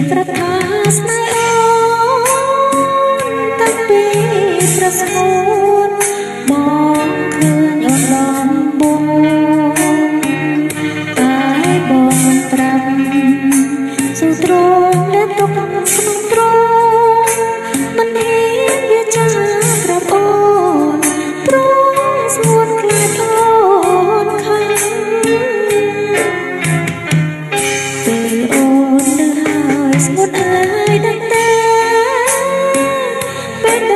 ប្រថាស្នេហ៍តាំងពីប្រស្ងួនបងឃើញអូនដំបងតែបងត្រាំសូវត្រង់และទុកក្នុងត្រង់មិនហ៊ានវាចាប្រាប់អូនព្រោះស្ងួនខ្លាចអូនខាងពេលអូននៅហើយស្ងួនអើយដាច់តែពេលដ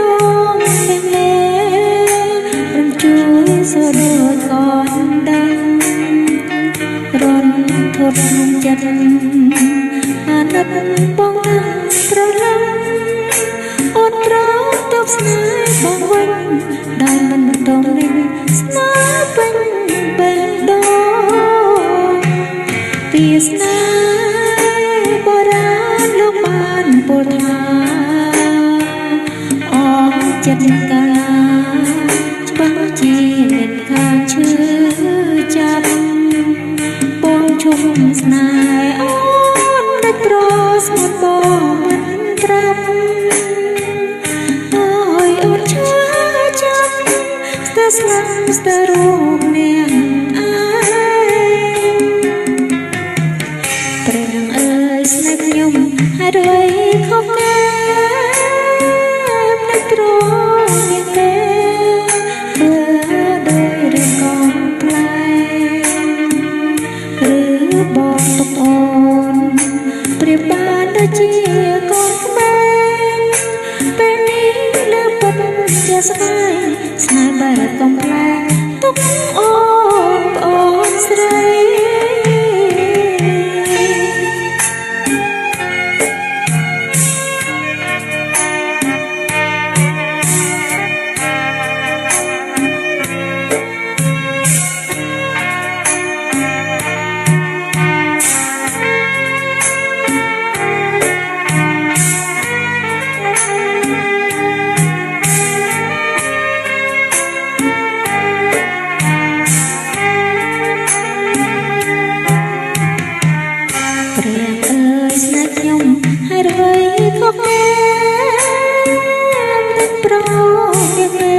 ងពេលលេរំជួយសដូចកូនដឹងរន់ធត់ចិត្តអាណិតបងណាស់ប្រឡំអូនត្រូវទប់ស្នេហ៍បងវិញដែលមិនតងលេងស្នេហ៍ពេញបេះដូងពីស្នេហ៍បុរាណលោកបានពោលថាអងចិត្តកាច្បាស់ជាមានខាងឈឺចាប់បងជុំស្នេហ៍អូនដាច់ប្រស្មត់បងមិនត្រាប់អើយអូនឈឺចាប់ស្ទើរស្លាប់ស្ទើររូបអ្នកអើយព្រះអើយស្នេហ៍ខ្ញុំហើយរយខុសគេមិនត្រង់នេះទេធ្វើដោយរឿងកងផ្លែឬបងទុកអូនប្រៀបបានដូចជាកូនក្មេងពេលនេះលើពិតជាស្នេហ៍ស្នេហ៍បែបកំប្លែងទុកអូនប្អូនស្រីព្រះអើយស្នេហ៍ខ្ញុំហើយរយខុសគេមិនប្រងវាគេ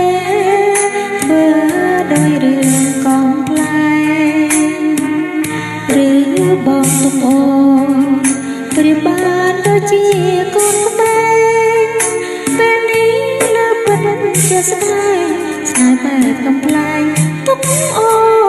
ធ្វើដោយរឿងកំប្លែងឬបងទុកអូនប្រៀបបានដូចជាកូនក្មេងពេលនេះលើពិតជាស្នេហ៍បែបកំប្លែងទុកអូន